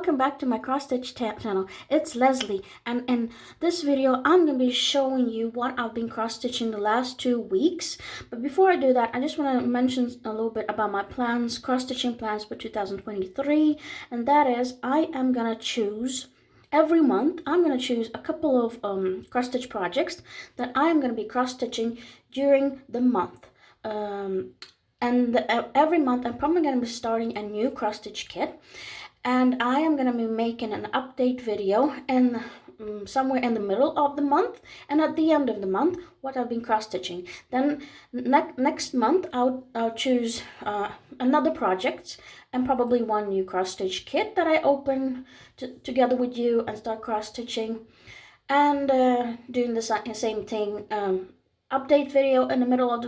welcome back to my cross stitch channel. It's Leslie, and in this video I'm going to be showing you what I've been cross stitching the last 2 weeks. But before I do that, I just want to mention a little bit about my plans, cross stitching plans for 2023, and that is I am going to choose every month. I'm going to choose a couple of cross stitch projects that I am going to be cross stitching during the month. Every month I'm probably going to be starting a new cross stitch kit, and I am going to be making an update video in somewhere in the middle of the month and at the end of the month what I've been cross stitching. Then next month I'll choose another project and probably one new cross stitch kit that I open together with you and start cross stitching, and doing the same thing. Update video in the middle of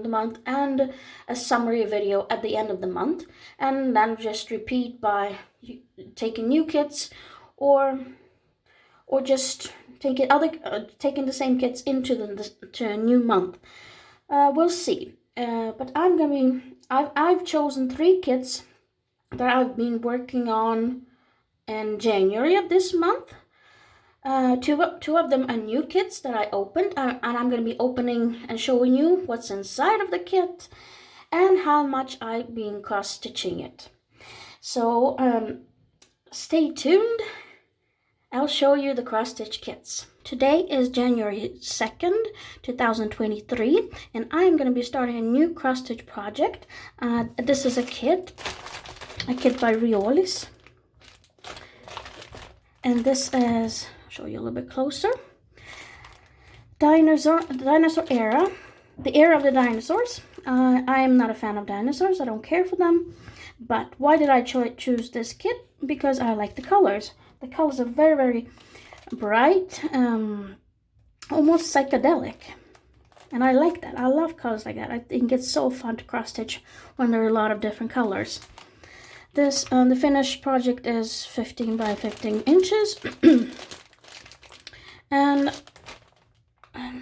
the month and a summary video at the end of the month, and then just repeat by taking new kits or just taking the same kits into to a new month. We'll see. But I've chosen 3 kits that I've been working on in January of this month. Two of them are new kits that I opened, and I'm going to be opening and showing you what's inside of the kit and how much I've been cross stitching it. So stay tuned. I'll show you the cross stitch kits. Today is January 2nd, 2023, and I'm going to be starting a new cross stitch project. This is a kit by Riolis, and this is, show you a little bit closer, dinosaur era, the era of the dinosaurs. I am not a fan of dinosaurs. I don't care for them. But why did I choose this kit? Because I like the colors. The colors are very, very bright, almost psychedelic, and I like that. I love colors like that. I think it's so fun to cross stitch when there are a lot of different colors. This the finished project is 15 by 15 inches. And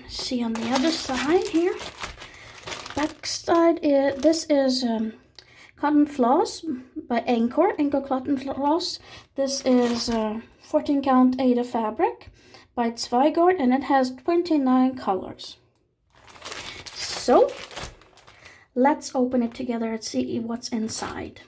see on the other side here, back side, this is cotton floss by Anchor cotton floss. This is 14 count Ada fabric by Zweigart, and it has 29 colors. So let's open it together and see what's inside.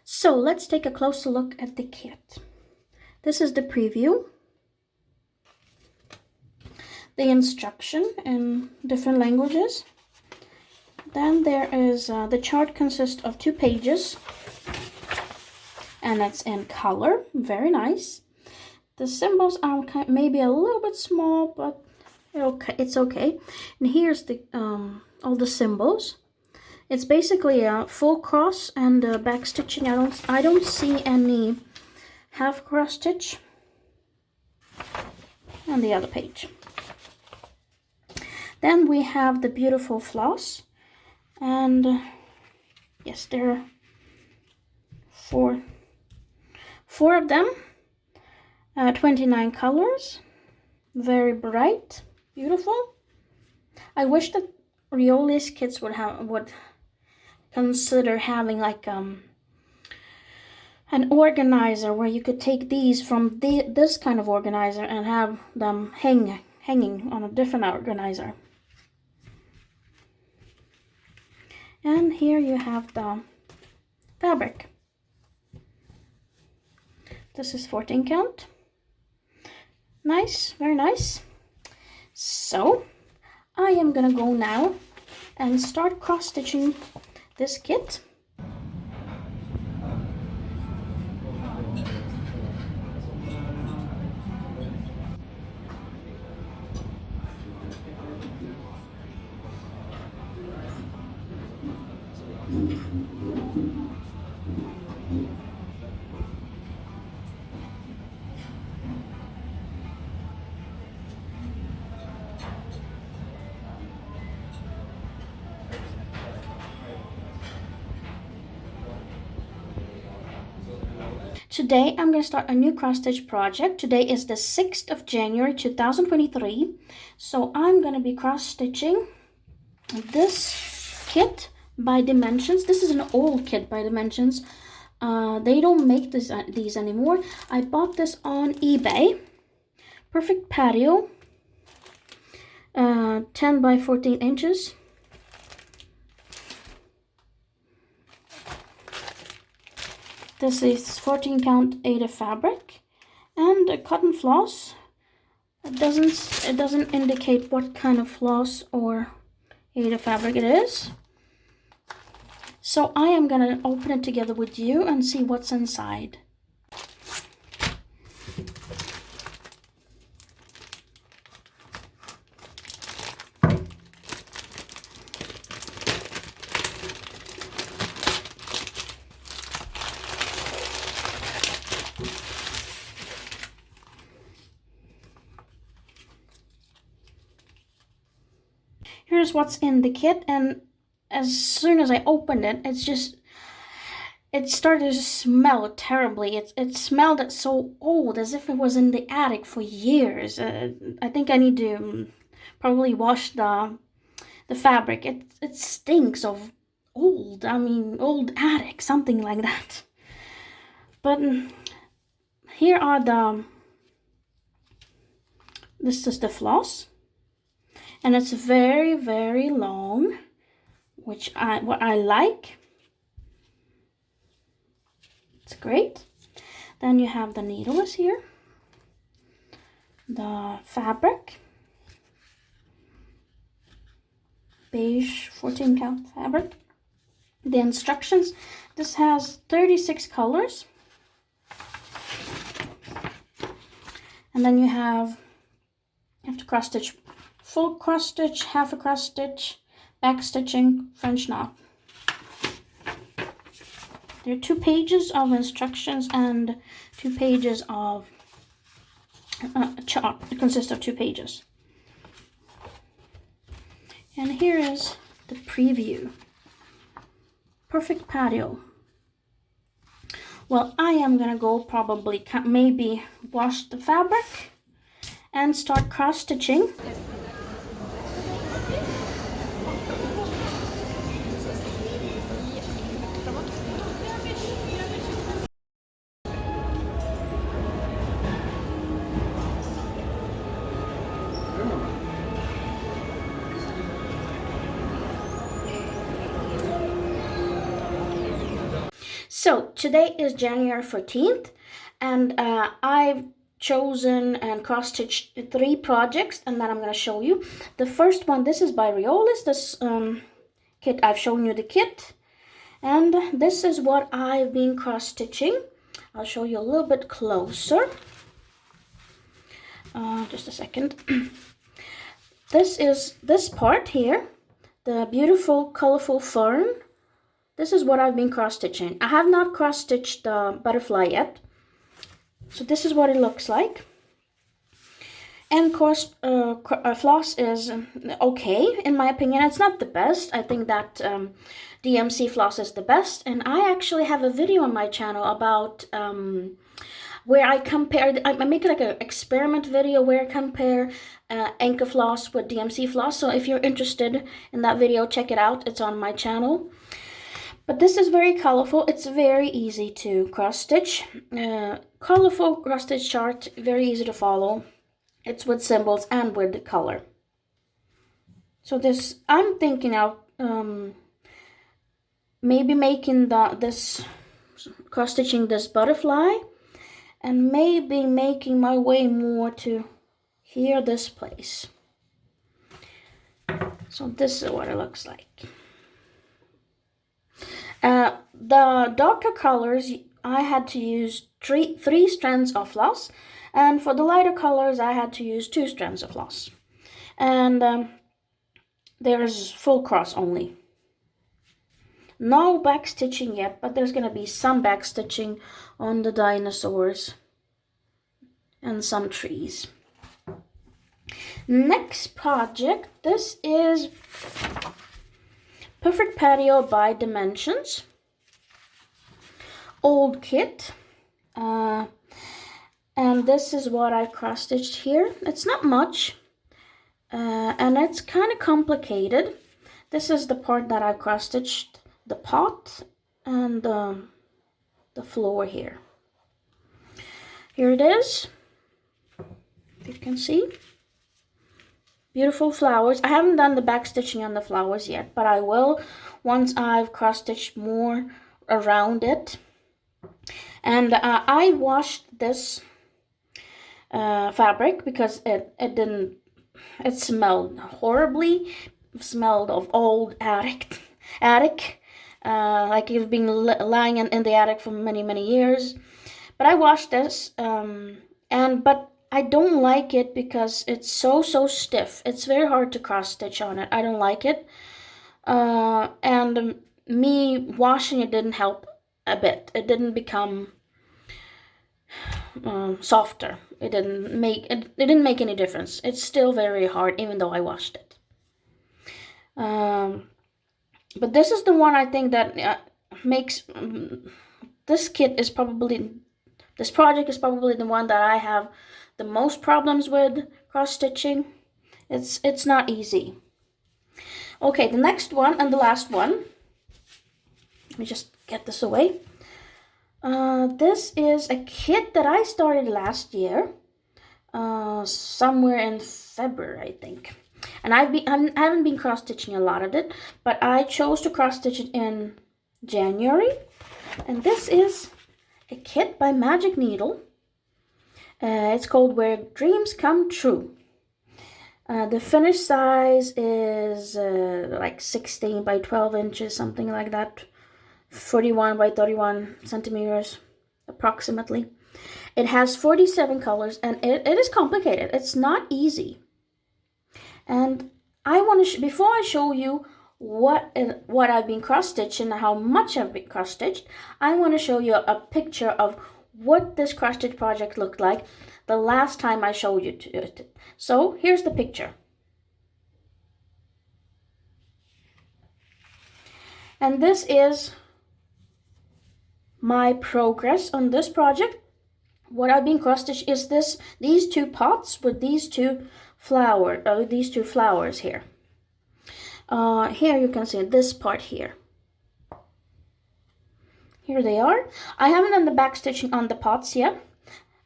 So let's take a closer look at the kit. This is the preview, the instruction in different languages. Then there is the chart consists of 2 pages, and it's in color, very nice. The symbols are maybe a little bit small, but it's okay. And here's the all the symbols. It's basically a full cross and back stitching. I don't see any half cross stitch on the other page. Then we have the beautiful floss, and yes, there are four of them. 29 colors, very bright, beautiful. I wish that Riolis kits would consider having like an organizer where you could take these from this kind of organizer and have them hanging on a different organizer. And here you have the fabric. This is 14 count. Nice, very nice. So I am gonna go now and start cross stitching this kit. Today I'm going to start a new cross stitch project. Today is the 6th of January 2023. So I'm going to be cross stitching this kit by Dimensions. This is an old kit by Dimensions. They don't make these anymore. I bought this on eBay. Perfect patio, 10 by 14 inches. This is 14 count Aida fabric and a cotton floss. It doesn't indicate what kind of floss or Aida fabric it is. So I am gonna open it together with you and see what's inside. Here's what's in the kit, and as soon as I opened it, it started to smell terribly. It smelled so old, as if it was in the attic for years. I think I need to probably wash the fabric. It stinks of old. I mean, old attic, something like that. But here are this is the floss. And it's very, very long, what I like. It's great. Then you have the needle is here. The fabric. Beige 14 count fabric. The instructions. This has 36 colors. And then you have to cross stitch. Full cross stitch, half a cross stitch, back stitching, French knot. There are 2 pages of instructions and 2 pages of chart. It consists of 2 pages. And here is the preview. Perfect patio. Well, I am gonna go probably maybe wash the fabric and start cross stitching. So today is January 14th, and I've chosen and cross-stitched 3 projects, and then I'm going to show you. The first one, this is by Riolis, this kit. I've shown you the kit, and this is what I've been cross-stitching. I'll show you a little bit closer. Just a second. This is this part here, the beautiful colorful fern. This is what I've been cross-stitching. I have not cross-stitched the butterfly yet. So this is what it looks like. And of course, floss is okay, in my opinion. It's not the best. I think that DMC floss is the best. And I actually have a video on my channel about where I compare, I make like an experiment video where I compare Anchor floss with DMC floss. So if you're interested in that video, check it out. It's on my channel. But this is very colorful. It's very easy to cross stitch. Colorful cross stitch chart, very easy to follow. It's with symbols and with the color. So this, I'm thinking of maybe making this cross stitching this butterfly, and maybe making my way more to here, this place. So this is what it looks like. The darker colors, I had to use three strands of floss, and for the lighter colors I had to use 2 strands of floss. And there's full cross only. No back stitching yet, but there's gonna be some back stitching on the dinosaurs and some trees. Next project, this is Perfect Patio by Dimensions. Old kit. And this is what I cross-stitched here. It's not much, and it's kind of complicated. This is the part that I cross-stitched the pot and the floor here. Here it is, if you can see. Beautiful flowers. I haven't done the back stitching on the flowers yet, but I will once I've cross-stitched more around it. And I washed this fabric because it smelled horribly. It smelled of old attic, like it's been lying in the attic for many years. But I washed this, but I don't like it because it's so stiff. It's very hard to cross stitch on it. I don't like it, and me washing it didn't help a bit. It didn't become softer. It didn't make any difference. It's still very hard even though I washed it. But this is the one I think that makes this project is probably the one that I have the most problems with cross stitching. It's not easy. Okay, the next one and the last one. Let me just get this away. This is a kit that I started last year, somewhere in February, I think. And I haven't been cross stitching a lot of it, but I chose to cross stitch it in January. And this is a kit by Magic Needle. It's called Where Dreams Come True. The finished size is like 16 by 12 inches, something like that. 41 by 31 centimeters, approximately. It has 47 colors, and it is complicated. It's not easy. And I want to, before I show you what I've been cross-stitching and how much I've been cross-stitched, I want to show you a picture of what this cross-stitch project looked like the last time I showed you it. So here's the picture. And this is my progress on this project. What I've been cross-stitched is these two pots with these two flowers here. Here you can see this part here. Here they are. I haven't done the back stitching on the pots yet.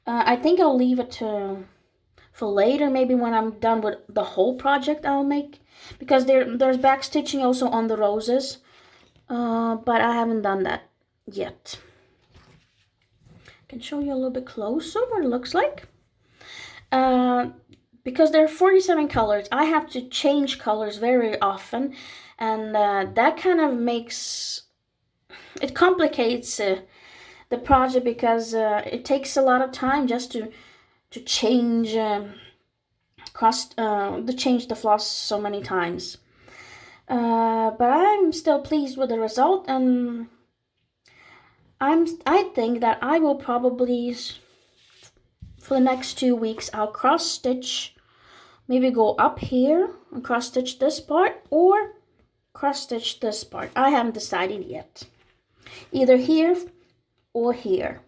I think I'll leave it for later, maybe when I'm done with the whole project I'll make, because there's back stitching also on the roses, but I haven't done that yet. I can show you a little bit closer what it looks like. Because there are 47 colors, I have to change colors very often, and that kind of complicates the project, because it takes a lot of time just to change change the floss so many times. But I'm still pleased with the result, and I think that I will probably, for the next 2 weeks, I'll cross stitch, maybe go up here and cross stitch this part, or cross stitch this part. I haven't decided yet. Either here or here.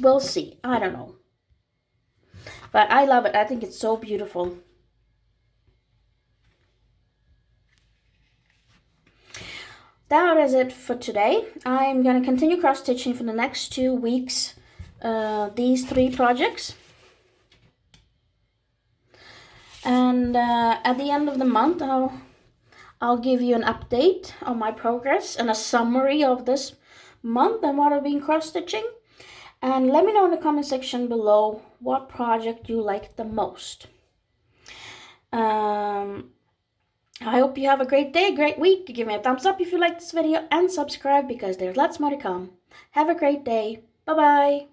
We'll see. I don't know. But I love it. I think it's so beautiful. That is it for today. I'm going to continue cross stitching for the next 2 weeks, these 3 projects. And at the end of the month, I'll give you an update on my progress and a summary of this month and what I've been cross stitching. And let me know in the comment section below what project you like the most. I hope you have a great day, great week. Give me a thumbs up if you like this video, and subscribe because there's lots more to come. Have a great day. Bye-bye.